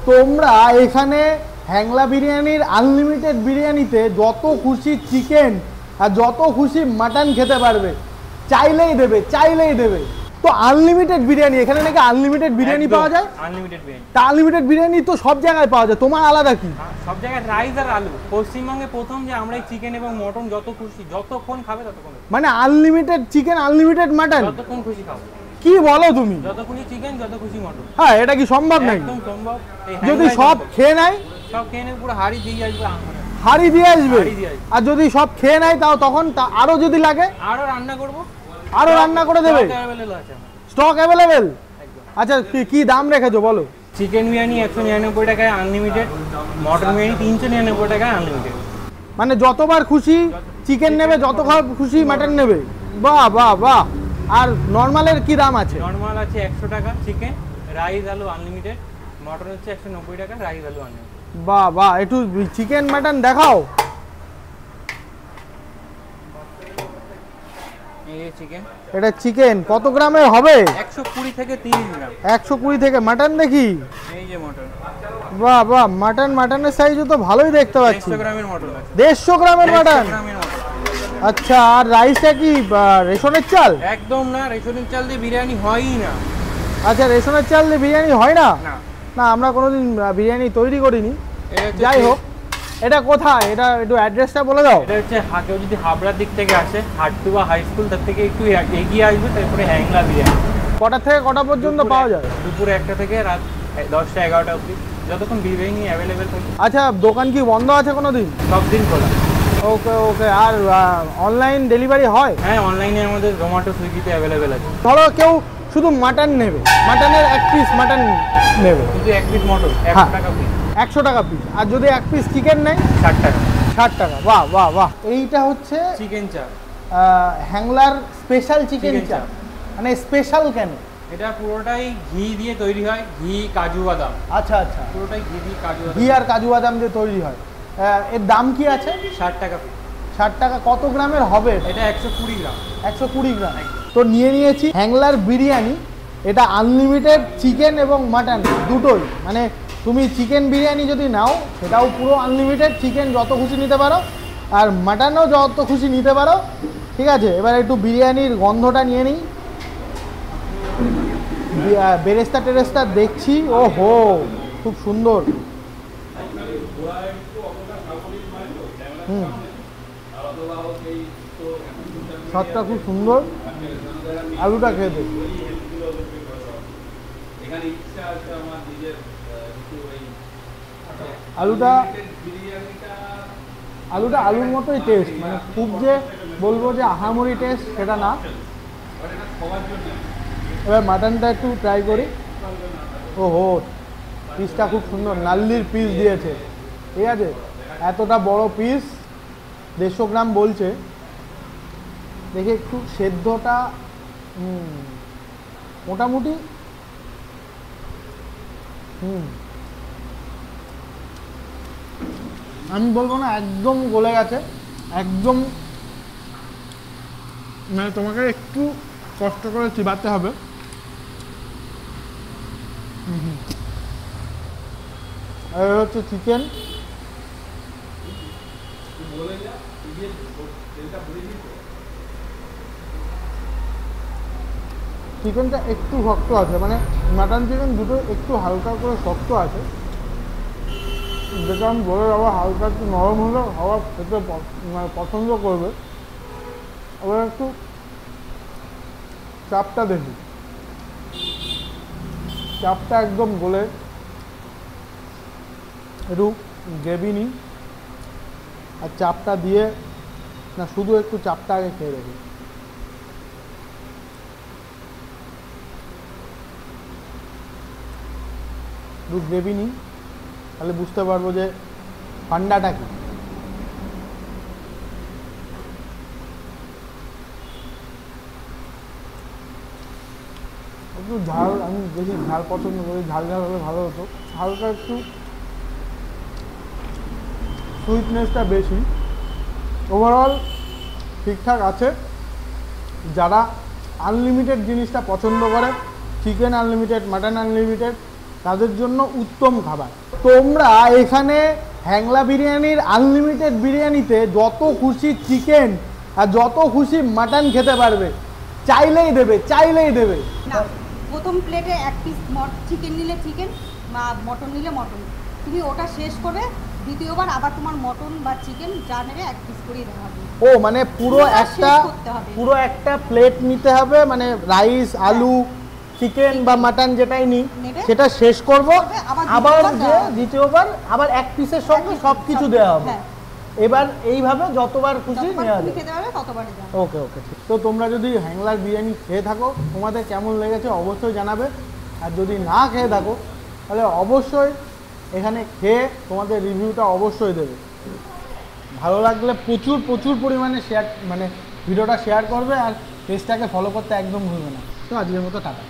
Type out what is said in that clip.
তোমরা এখানে হ্যাংলা বিরিয়ানির আনলিমিটেড বিরিয়ানিতে যত খুশি চিকেন আর যত খুশি মাটন খেতে পারবে, চাইলেই দেবে, চাইলেই দেবে। তো আনলিমিটেড বিরিয়ানি, এখানে নাকি আনলিমিটেড বিরিয়ানি পাওয়া যায়? আনলিমিটেড বিরিয়ানি। তা আনলিমিটেড বিরিয়ানি তো সব জায়গায় পাওয়া যায়, তোমার আলাদা কি? সব জায়গায় রাইস আর আলু। পশ্চিমবঙ্গে প্রথম যে আমরা চিকেন এবং মটন যত খুশি যতক্ষণ খাবে ততক্ষণ, মানে আনলিমিটেড চিকেন আনলিমিটেড মাটন যতক্ষণ খুশি খাবে। কি বলো তুমি? যত খুশি চিকেন যত খুশি মটন। হ্যাঁ, এটা কি সম্ভব নাকি? একদম সম্ভব। যদি সব খেয়ে নেয়? সব খেয়ে নেয়, পুরো হাড়ি দিয়ে আসবে। হাড়ি দিয়ে আসবে? আর যদি সব খেয়ে নেয় তাও তখন আরো যদি লাগে আরো রান্না করব, আরো রান্না করে দেবে? Stock available? আচ্ছা, কি দাম রেখেছো বলো? চিকেন বিরিয়ানি 199 টাকায় আনলিমিটেড, মটন বিরিয়ানি 399 টাকায় আনলিমিটেড। মানে যতবার খুশি চিকেন নেবে, যতবার খুশি মাটন নেবে। বাহ বাহ বাহ। আর নরমালের কি দাম আছে? নরমাল আছে 100 টাকা চিকেন, রাইস আলু আনলিমিটেড। মটন হচ্ছে 190 টাকা, রাইস আলু আনলিমিটেড। বাহ বাহ, একটু চিকেন মাটন দেখাও। এই চিকেন, এটা চিকেন কত গ্রামের হবে? 120 থেকে 30 গ্রাম। 120 থেকে। মাটন দেখি। এই যে মটন। বাহ বাহ, মাটনের সাইজও তো ভালোই দেখতে পাচ্ছি। 150 গ্রামের মটন আছে। 150 গ্রামের মাটন? আচ্ছা, আর রাইসটা কি রেশনের চাল? একদম না, রেশনের চাল দিয়ে বিরিয়ানি হয়ই না। আচ্ছা, রেশনের চাল দিয়ে বিরিয়ানি হয় না? না না, আমরা কোনোদিন বিরিয়ানি তৈরি করিনি। যাই হোক, এটা কোথায়? এটা একটু অ্যাড্রেসটা বলে দাও। এটা হচ্ছে কেউ যদি হাবড়ার দিক থেকে আসে, হাটটুবা হাই স্কুল, তার থেকে একটু এগিয়ে আসবে, তারপরে হ্যাংলা বিরিয়ানি। কটা থেকে কটা পর্যন্ত পাওয়া যায়? দুপুরে 1টা থেকে রাত 10টা 11টা অবধি, যতক্ষণ বিরিয়ানি অ্যাভেলেবেল থাকে। আচ্ছা, দোকান কি বন্ধ আছে কোনো দিন? সব দিন খোলা। ওকে ওকে। আর অনলাইন ডেলিভারি হয়? হ্যাঁ, অনলাইনে আমাদের জোম্যাটো সুইগিতে অ্যাভেলেবেল আছে। ধরো কেউ শুধু মাটন নেবে, মাটনের 1 পিস মাটন নেবে, শুধু 1 পিস মটন 100 টাকা পিস। 100 টাকা পিস। আর যদি 1 পিস চিকেন নেয়? 60 টাকা। 60 টাকা। বাহ বাহ বাহ। এইটা হচ্ছে চিকেন চাপ, হ্যাংলার স্পেশাল চিকেন চাপ। মানে স্পেশাল কেন? এটা পুরোটাই ঘি দিয়ে তৈরি হয়, ঘি কাজু বাদাম। আচ্ছা আচ্ছা, পুরোটাই ঘি দিয়ে কাজু বাদাম, ঘি আর কাজু বাদাম দিয়ে তৈরি হয়। এর দাম কি আছে? 60 টাকা পিস। 60 টাকা। কত গ্রামের হবে? এটা 120 গ্রাম। 120 গ্রাম। তো নিয়ে নিয়েছি হ্যাংলার বিরিয়ানি। এটা আনলিমিটেড চিকেন এবং মাটন দুটোই। মানে তুমি চিকেন বিরিয়ানি যদি নাও সেটাও পুরো আনলিমিটেড, চিকেন যত খুশি নিতে পারো আর মাটনও যত খুশি নিতে পারো। ঠিক আছে, এবার একটু বিরিয়ানির গন্ধটা নিয়ে নিই। বেরেস্তা টেরেস্তা দেখছি, ও হো, খুব সুন্দর। স্বাদটা খুব সুন্দর। আলুটা খেয়ে দেখ। আলুটা আলুর মতোই টেস্ট। মানে খুব যে বলবো যে আহামরি টেস্ট সেটা না। এবার মাটনটা একটু ট্রাই করি। ও হো, পিসটা খুব সুন্দর, নাল্লির পিস দিয়েছে। ঠিক আছে, এতটা বড় পিস, 150 গ্রাম বলছে। দেখে একটু সেদ্ধটা মোটামুটি আমি বলবো না একদম গলে গেছে, একদম। মানে তোমাকে একটু কষ্ট করে চিবাতে হবে। আর হচ্ছে চিকেন। চিকেনটা একটু শক্ত আছে, মানে মাটন চিকেন দুটো একটু হালকা করে শক্ত আছে, যেটা আমি বলে যাবো হালকা একটু নরম হলে খাবার খেতে মানে পছন্দ করবে। আবার একটু চাপটা দেখি, চাপটা একদম গলে, একটু গ্রেভি নিই আর চাপটা দিয়ে, না শুধু একটু চাপটা আগে খেয়ে দেখি। একটু গ্রেভি নিই, তাহলে বুঝতে পারবো যে ঠান্ডাটা কি। একটু ঝাল, আমি বেশি ঝাল পছন্দ করি, ঝাল ঝাল হলে ভালো হতো। হালকা একটু সুইটনেসটা বেশি। ওভারঅল ঠিকঠাক আছে। যারা আনলিমিটেড জিনিসটা পছন্দ করে, চিকেন আনলিমিটেড, মাটন আনলিমিটেড, তাদের জন্য উত্তম খাবার। তোমরা এখানে হ্যাংলা বিরিয়ানির আনলিমিটেড বিরিয়ানিতে যত খুশি চিকেন আর যত খুশি মাটন খেতে পারবে, চাইলেই দেবে, চাইলেই দেবে। না, প্রথম প্লেটে এক পিস চিকেন নিলে চিকেন বা মটন নিলে মটন, তুমি ওটা শেষ করে দ্বিতীয়বার আবার তোমার মটন বা চিকেন যা নেবে এক পিস করেই দেওয়া হবে। ও মানে পুরো একটা প্লেট নিতে হবে, মানে রাইস, আলু, চিকেন বা মাটন যেটাই নিই সেটা শেষ করব, আবার যে দ্বিতীয়বার আবার এক পিসের সঙ্গে সবকিছু দেওয়া হবে। এবার এইভাবে যতবার খুশি নেওয়া যাবে। ওকে ওকে, তো তোমরা যদি হ্যাংলার বিরিয়ানি খেয়ে থাকো, তোমাদের কেমন লেগেছে অবশ্যই জানাবে। আর যদি না খেয়ে থাকো তাহলে অবশ্যই এখানে খেয়ে তোমাদের রিভিউটা অবশ্যই দেবে। ভালো লাগলে প্রচুর প্রচুর পরিমাণে শেয়ার, মানে ভিডিওটা শেয়ার করবে, আর পেজটাকে ফলো করতে একদম ভুলবে না। তো আজকের মতো টাটা।